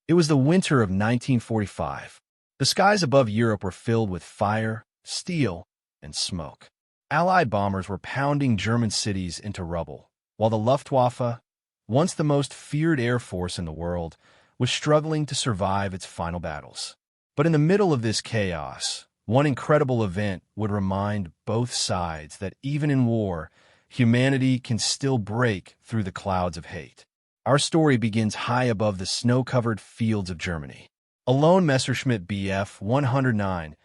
It was the winter of 1945. The skies above Europe were filled with fire, steel, and smoke. Allied bombers were pounding German cities into rubble, while the Luftwaffe, once the most feared air force in the world, was struggling to survive its final battles. But in the middle of this chaos, one incredible event would remind both sides that even in war, humanity can still break through the clouds of hate. Our story begins high above the snow-covered fields of Germany. A lone Messerschmitt Bf 109,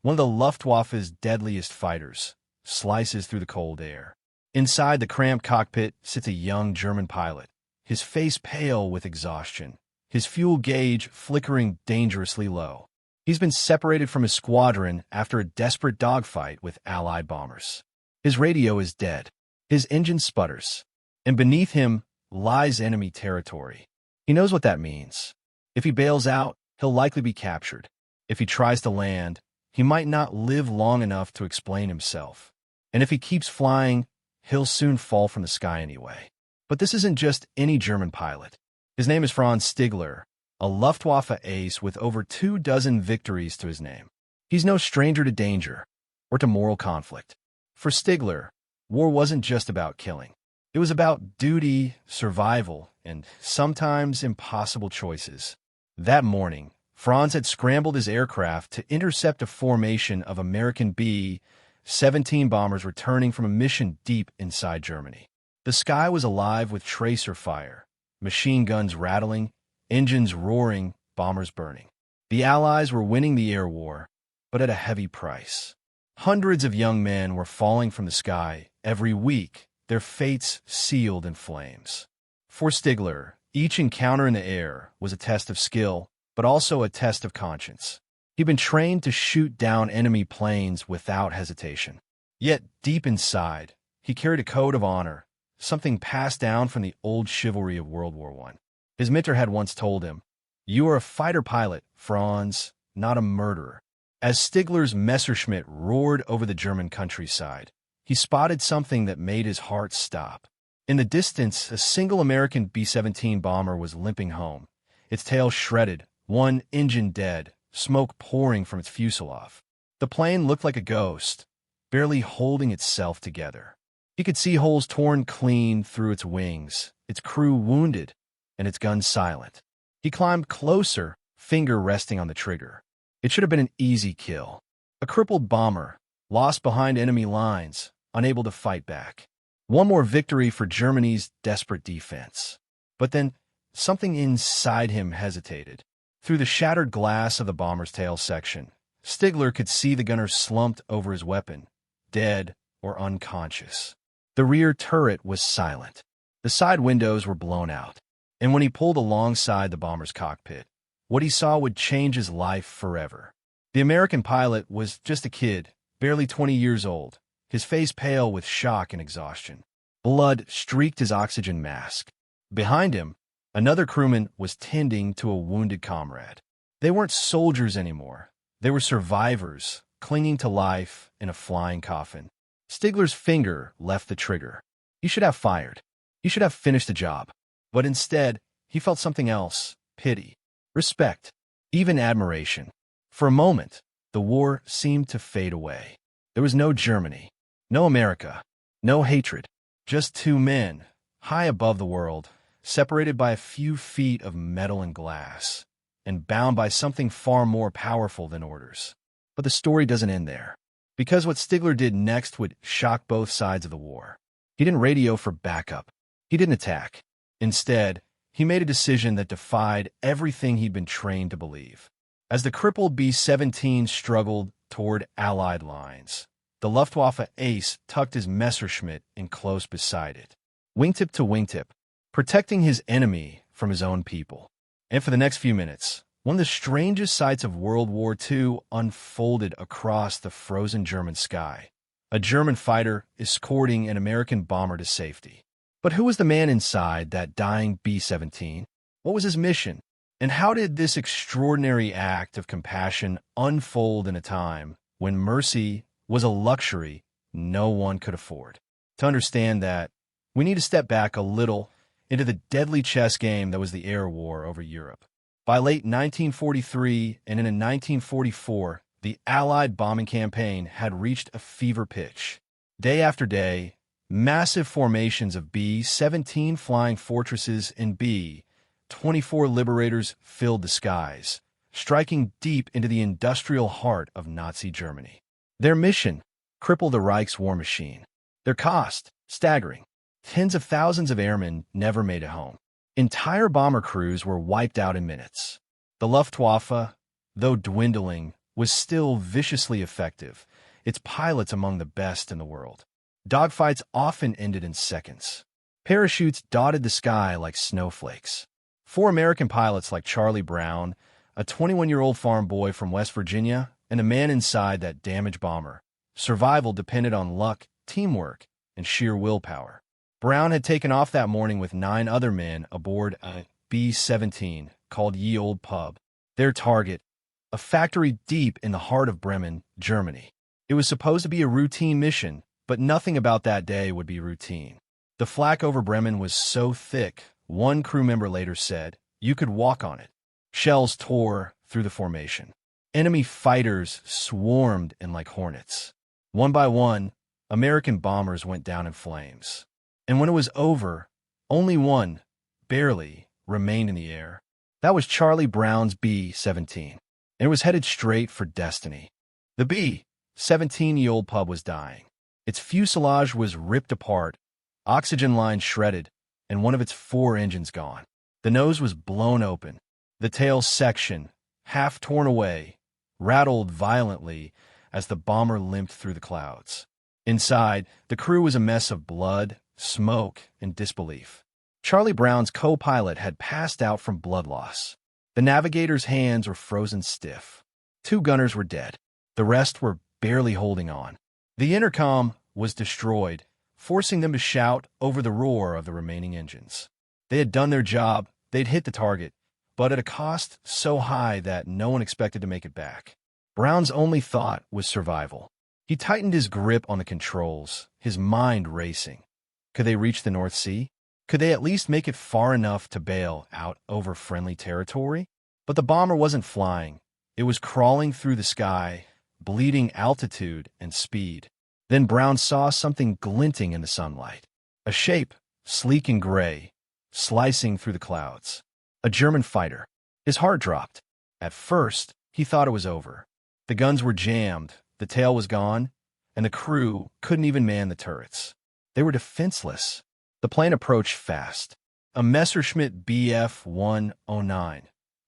one of the Luftwaffe's deadliest fighters, slices through the cold air. Inside the cramped cockpit sits a young German pilot, his face pale with exhaustion, his fuel gauge flickering dangerously low. He's been separated from his squadron after a desperate dogfight with Allied bombers. His radio is dead, his engine sputters, and beneath him lies enemy territory. He knows what that means. If he bails out, he'll likely be captured. If he tries to land, he might not live long enough to explain himself. And if he keeps flying, he'll soon fall from the sky anyway. But this isn't just any German pilot. His name is Franz Stigler, a Luftwaffe ace with over 24 victories to his name. He's no stranger to danger or to moral conflict. For Stigler, war wasn't just about killing. It was about duty, survival, and sometimes impossible choices. That morning, Franz had scrambled his aircraft to intercept a formation of American B-17 bombers returning from a mission deep inside Germany. The sky was alive with tracer fire, machine guns rattling, engines roaring, bombers burning. The Allies were winning the air war, but at a heavy price. Hundreds of young men were falling from the sky every week, their fates sealed in flames. For Stigler, each encounter in the air was a test of skill, but also a test of conscience. He'd been trained to shoot down enemy planes without hesitation. Yet, deep inside, he carried a code of honor, something passed down from the old chivalry of World War I. His mentor had once told him, "You are a fighter pilot, Franz, not a murderer." As Stigler's Messerschmitt roared over the German countryside, he spotted something that made his heart stop. In the distance, a single American B-17 bomber was limping home, its tail shredded, one engine dead, smoke pouring from its fuselage. The plane looked like a ghost, barely holding itself together. He could see holes torn clean through its wings, its crew wounded, and its guns silent. He climbed closer, finger resting on the trigger. It should have been an easy kill. A crippled bomber, lost behind enemy lines, unable to fight back. One more victory for Germany's desperate defense. But then, something inside him hesitated. Through the shattered glass of the bomber's tail section, Stigler could see the gunner slumped over his weapon, dead or unconscious. The rear turret was silent. The side windows were blown out. And when he pulled alongside the bomber's cockpit, what he saw would change his life forever. The American pilot was just a kid, barely 20 years old, his face pale with shock and exhaustion. Blood streaked his oxygen mask. Behind him, another crewman was tending to a wounded comrade. They weren't soldiers anymore. They were survivors, clinging to life in a flying coffin. Stigler's finger left the trigger. He should have fired. He should have finished the job. But instead, he felt something else: pity, respect, even admiration. For a moment, the war seemed to fade away. There was no Germany, no America, no hatred. Just two men, high above the world, separated by a few feet of metal and glass, and bound by something far more powerful than orders. But the story doesn't end there, because what Stigler did next would shock both sides of the war. He didn't radio for backup. He didn't attack. Instead, he made a decision that defied everything he'd been trained to believe. As the crippled B-17 struggled toward Allied lines, the Luftwaffe ace tucked his Messerschmitt in close beside it, wingtip to wingtip, protecting his enemy from his own people. And for the next few minutes, one of the strangest sights of World War II unfolded across the frozen German sky. A German fighter escorting an American bomber to safety. But who was the man inside that dying B-17? What was his mission? And how did this extraordinary act of compassion unfold in a time when mercy was a luxury no one could afford? To understand that, we need to step back a little into the deadly chess game that was the air war over Europe. By late 1943 and into 1944, the Allied bombing campaign had reached a fever pitch. Day after day, massive formations of B-17 flying fortresses and B-24 liberators filled the skies, striking deep into the industrial heart of Nazi Germany. Their mission: cripple the Reich's war machine. Their cost: staggering. Tens of thousands of airmen never made it home. Entire bomber crews were wiped out in minutes. The Luftwaffe, though dwindling, was still viciously effective, its pilots among the best in the world. Dogfights often ended in seconds. Parachutes dotted the sky like snowflakes. 4 American pilots like Charlie Brown, a 21-year-old farm boy from West Virginia, and a man inside that damaged bomber. Survival depended on luck, teamwork, and sheer willpower. Brown had taken off that morning with 9 other men aboard a B-17 called Ye Olde Pub. Their target: a factory deep in the heart of Bremen, Germany. It was supposed to be a routine mission, but nothing about that day would be routine. The flak over Bremen was so thick, one crew member later said, you could walk on it. Shells tore through the formation. Enemy fighters swarmed in like hornets. One by one, American bombers went down in flames. And when it was over, only one, barely, remained in the air. That was Charlie Brown's B-17, and it was headed straight for destiny. The B-17 Ye Olde Pub was dying. Its fuselage was ripped apart, oxygen lines shredded, and one of its 4 engines gone. The nose was blown open. The tail section, half torn away, rattled violently as the bomber limped through the clouds. Inside, the crew was a mess of blood, smoke, and disbelief. Charlie Brown's co-pilot had passed out from blood loss. The navigator's hands were frozen stiff. 2 gunners were dead. The rest were barely holding on. The intercom was destroyed, forcing them to shout over the roar of the remaining engines. They had done their job, they'd hit the target, but at a cost so high that no one expected to make it back. Brown's only thought was survival. He tightened his grip on the controls, his mind racing. Could they reach the North Sea? Could they at least make it far enough to bail out over friendly territory? But the bomber wasn't flying. It was crawling through the sky, bleeding altitude and speed. Then Brown saw something glinting in the sunlight. A shape, sleek and gray, slicing through the clouds. A German fighter. His heart dropped. At first, he thought it was over. The guns were jammed, the tail was gone, and the crew couldn't even man the turrets. They were defenseless. The plane approached fast. A Messerschmitt Bf-109,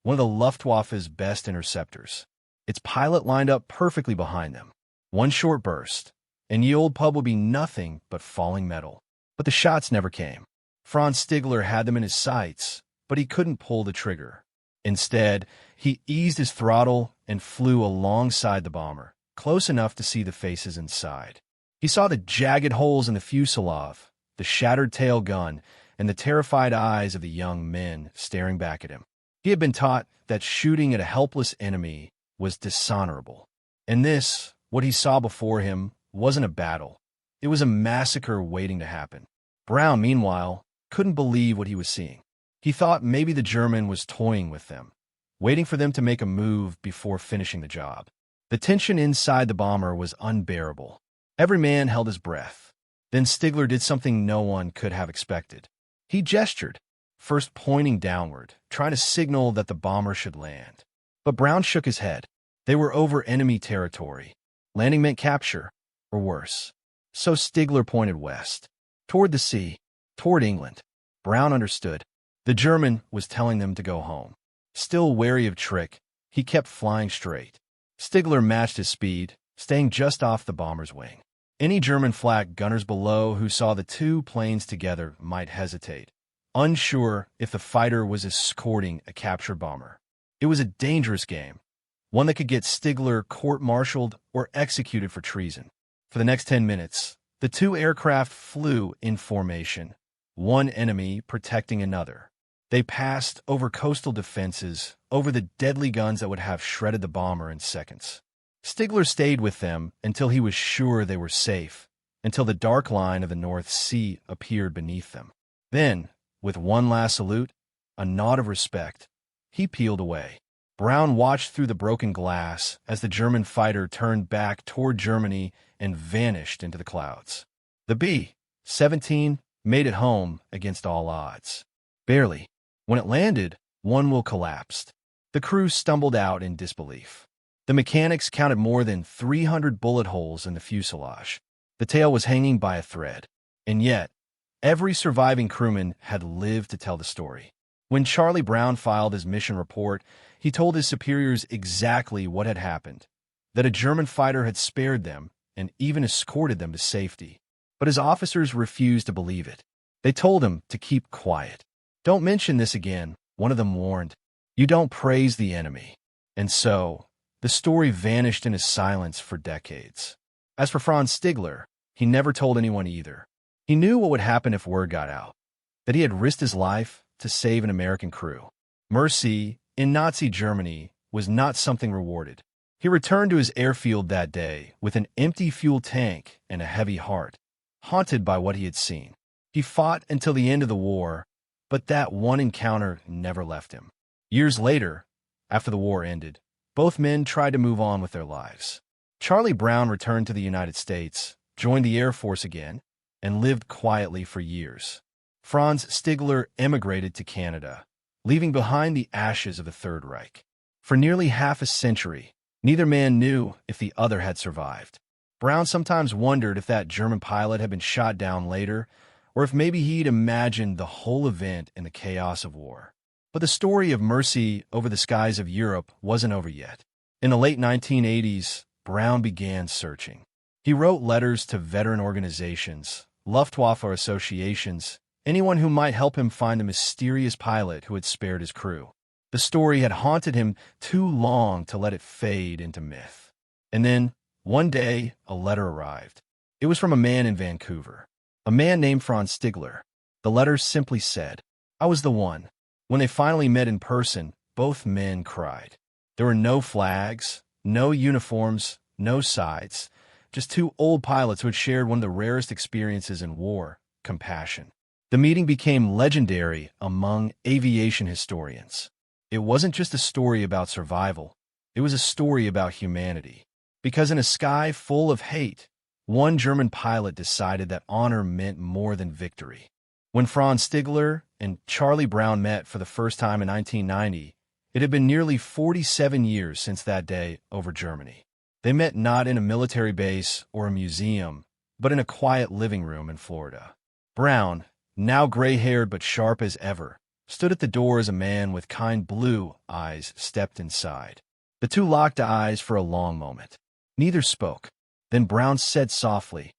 one of the Luftwaffe's best interceptors. Its pilot lined up perfectly behind them. One short burst, and Ye Olde Pub would be nothing but falling metal. But the shots never came. Franz Stigler had them in his sights, but he couldn't pull the trigger. Instead, he eased his throttle and flew alongside the bomber, close enough to see the faces inside. He saw the jagged holes in the fuselage, the shattered tail gun, and the terrified eyes of the young men staring back at him. He had been taught that shooting at a helpless enemy was dishonorable. And this, what he saw before him, wasn't a battle. It was a massacre waiting to happen. Brown, meanwhile, couldn't believe what he was seeing. He thought maybe the German was toying with them, waiting for them to make a move before finishing the job. The tension inside the bomber was unbearable. Every man held his breath. Then Stigler did something no one could have expected. He gestured, first pointing downward, trying to signal that the bomber should land. But Brown shook his head. They were over enemy territory. Landing meant capture, or worse. So Stigler pointed west, toward the sea, toward England. Brown understood. The German was telling them to go home. Still wary of trick, he kept flying straight. Stigler matched his speed, staying just off the bomber's wing. Any German flak gunners below who saw the 2 planes together might hesitate, unsure if the fighter was escorting a captured bomber. It was a dangerous game, one that could get Stigler court-martialed or executed for treason. For the next 10 minutes, the 2 aircraft flew in formation, one enemy protecting another. They passed over coastal defenses, over the deadly guns that would have shredded the bomber in seconds. Stigler stayed with them until he was sure they were safe, until the dark line of the North Sea appeared beneath them. Then, with one last salute, a nod of respect, He peeled away. Brown watched through the broken glass as the German fighter turned back toward Germany and vanished into the clouds. The B-17 made it home against all odds. Barely. When it landed, one wheel collapsed. The crew stumbled out in disbelief. The mechanics counted more than 300 bullet holes in the fuselage. The tail was hanging by a thread. And yet, every surviving crewman had lived to tell the story. When Charlie Brown filed his mission report, he told his superiors exactly what had happened, that a German fighter had spared them and even escorted them to safety. But his officers refused to believe it. They told him to keep quiet. "Don't mention this again," one of them warned. "You don't praise the enemy." And so, the story vanished in his silence for decades. As for Franz Stigler, he never told anyone either. He knew what would happen if word got out, that he had risked his life to save an American crew. Mercy, in Nazi Germany, was not something rewarded. He returned to his airfield that day with an empty fuel tank and a heavy heart, haunted by what he had seen. He fought until the end of the war, but that one encounter never left him. Years later, after the war ended, both men tried to move on with their lives. Charlie Brown returned to the United States, joined the Air Force again, and lived quietly for years. Franz Stigler emigrated to Canada, leaving behind the ashes of the Third Reich. For nearly half a century, neither man knew if the other had survived. Brown sometimes wondered if that German pilot had been shot down later, or if maybe he'd imagined the whole event in the chaos of war. But the story of mercy over the skies of Europe wasn't over yet. In the late 1980s, Brown began searching. He wrote letters to veteran organizations, Luftwaffe associations, anyone who might help him find the mysterious pilot who had spared his crew. The story had haunted him too long to let it fade into myth. And then, one day, a letter arrived. It was from a man in Vancouver, a man named Franz Stigler. The letter simply said, "I was the one." When they finally met in person, both men cried. There were no flags, no uniforms, no sides, just two old pilots who had shared one of the rarest experiences in war, compassion. The meeting became legendary among aviation historians. It wasn't just a story about survival. It was a story about humanity. Because in a sky full of hate, one German pilot decided that honor meant more than victory. When Franz Stigler and Charlie Brown met for the first time in 1990, it had been nearly 47 years since that day over Germany. They met not in a military base or a museum, but in a quiet living room in Florida. Brown, now gray-haired but sharp as ever, stood at the door as a man with kind blue eyes stepped inside. The two locked eyes for a long moment. Neither spoke. Then Brown said softly,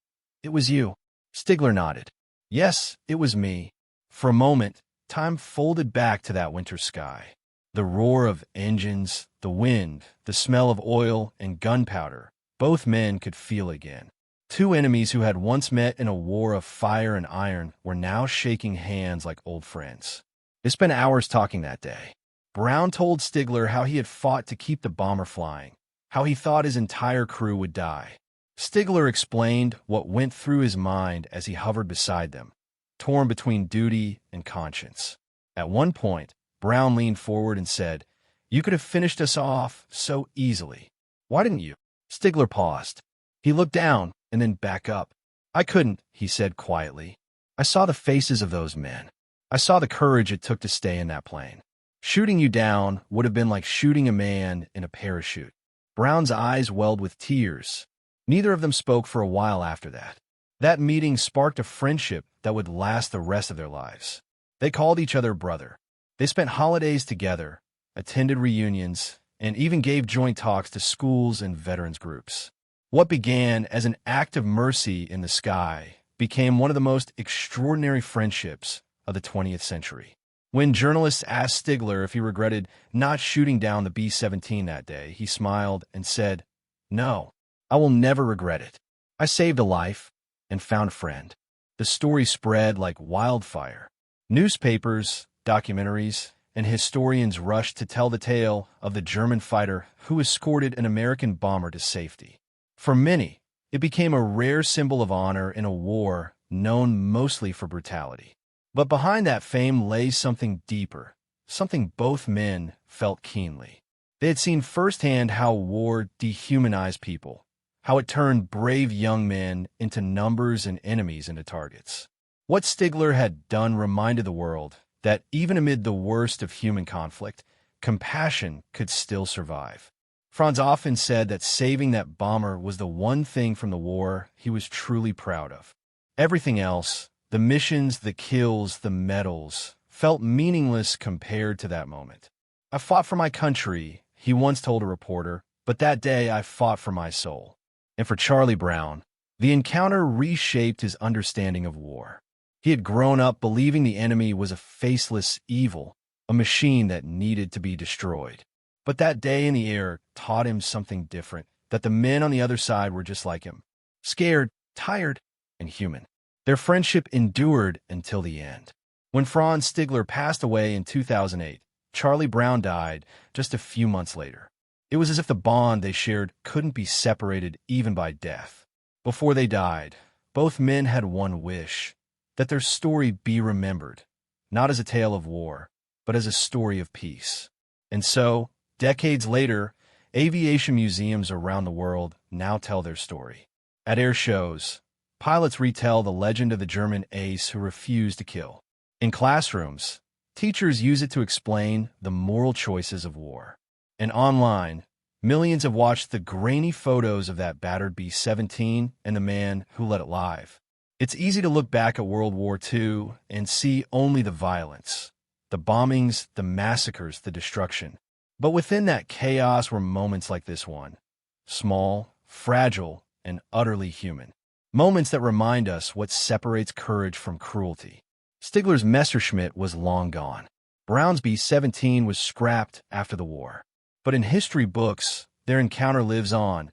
"It was you." Stigler nodded. "Yes, it was me." For a moment, time folded back to that winter sky. The roar of engines, the wind, the smell of oil and gunpowder, both men could feel again. Two enemies who had once met in a war of fire and iron were now shaking hands like old friends. They spent hours talking that day. Brown told Stigler how he had fought to keep the bomber flying, how he thought his entire crew would die. Stigler explained what went through his mind as he hovered beside them, torn between duty and conscience. At one point, Brown leaned forward and said, "You could have finished us off so easily. Why didn't you?" Stigler paused. He looked down and then back up. "I couldn't," he said quietly. "I saw the faces of those men. I saw the courage it took to stay in that plane. Shooting you down would have been like shooting a man in a parachute." Brown's eyes welled with tears. Neither of them spoke for a while after that. That meeting sparked a friendship that would last the rest of their lives. They called each other brother. They spent holidays together, attended reunions, and even gave joint talks to schools and veterans groups. What began as an act of mercy in the sky became one of the most extraordinary friendships of the 20th century. When journalists asked Stigler if he regretted not shooting down the B-17 that day, he smiled and said, "No, I will never regret it. I saved a life and found a friend." The story spread like wildfire. Newspapers, documentaries, and historians rushed to tell the tale of the German fighter who escorted an American bomber to safety. For many, it became a rare symbol of honor in a war known mostly for brutality. But behind that fame lay something deeper, something both men felt keenly. They had seen firsthand how war dehumanized people, how it turned brave young men into numbers and enemies into targets. What Stigler had done reminded the world that even amid the worst of human conflict, compassion could still survive. Franz often said that saving that bomber was the one thing from the war he was truly proud of. Everything else, the missions, the kills, the medals, felt meaningless compared to that moment. "I fought for my country," he once told a reporter, "but that day I fought for my soul." And for Charlie Brown, the encounter reshaped his understanding of war. He had grown up believing the enemy was a faceless evil, a machine that needed to be destroyed. But that day in the air taught him something different, that the men on the other side were just like him, scared, tired, and human. Their friendship endured until the end. When Franz Stigler passed away in 2008, Charlie Brown died just a few months later. It was as if the bond they shared couldn't be separated even by death. Before they died, both men had one wish, that their story be remembered, not as a tale of war, but as a story of peace. And so, decades later, aviation museums around the world now tell their story. At air shows, pilots retell the legend of the German ace who refused to kill. In classrooms, teachers use it to explain the moral choices of war. And online, millions have watched the grainy photos of that battered B-17 and the man who let it live. It's easy to look back at World War II and see only the violence, the bombings, the massacres, the destruction. But within that chaos were moments like this one, small, fragile, and utterly human. Moments that remind us what separates courage from cruelty. Stigler's Messerschmitt was long gone. Brown's B-17 was scrapped after the war. But in history books, their encounter lives on,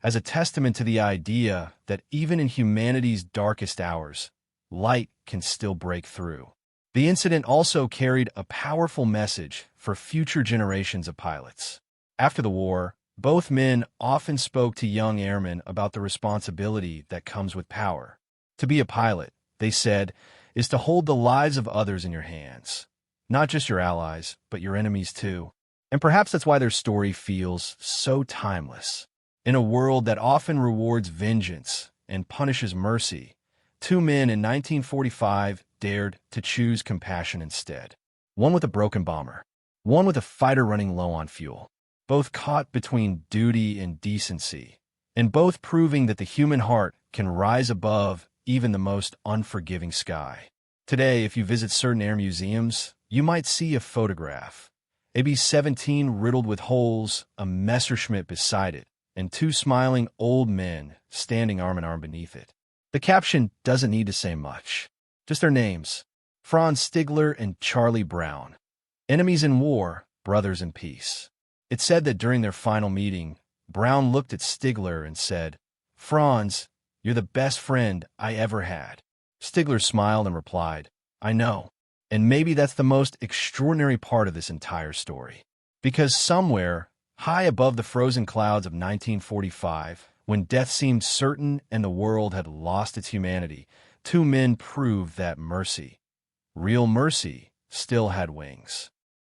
as a testament to the idea that even in humanity's darkest hours, light can still break through. The incident also carried a powerful message for future generations of pilots. After the war, both men often spoke to young airmen about the responsibility that comes with power. To be a pilot, they said, is to hold the lives of others in your hands. Not just your allies, but your enemies too. And perhaps that's why their story feels so timeless. In a world that often rewards vengeance and punishes mercy, two men in 1945 dared to choose compassion instead. One with a broken bomber, one with a fighter running low on fuel, both caught between duty and decency, and both proving that the human heart can rise above even the most unforgiving sky. Today, if you visit certain air museums, you might see a photograph. A B-17 riddled with holes, a Messerschmitt beside it, and two smiling old men standing arm in arm beneath it. The caption doesn't need to say much. Just their names, Franz Stigler and Charlie Brown. Enemies in war, brothers in peace. It said that during their final meeting, Brown looked at Stigler and said, "Franz, you're the best friend I ever had." Stigler smiled and replied, "I know." And maybe that's the most extraordinary part of this entire story. Because somewhere, high above the frozen clouds of 1945, when death seemed certain and the world had lost its humanity, two men proved that mercy, real mercy, still had wings.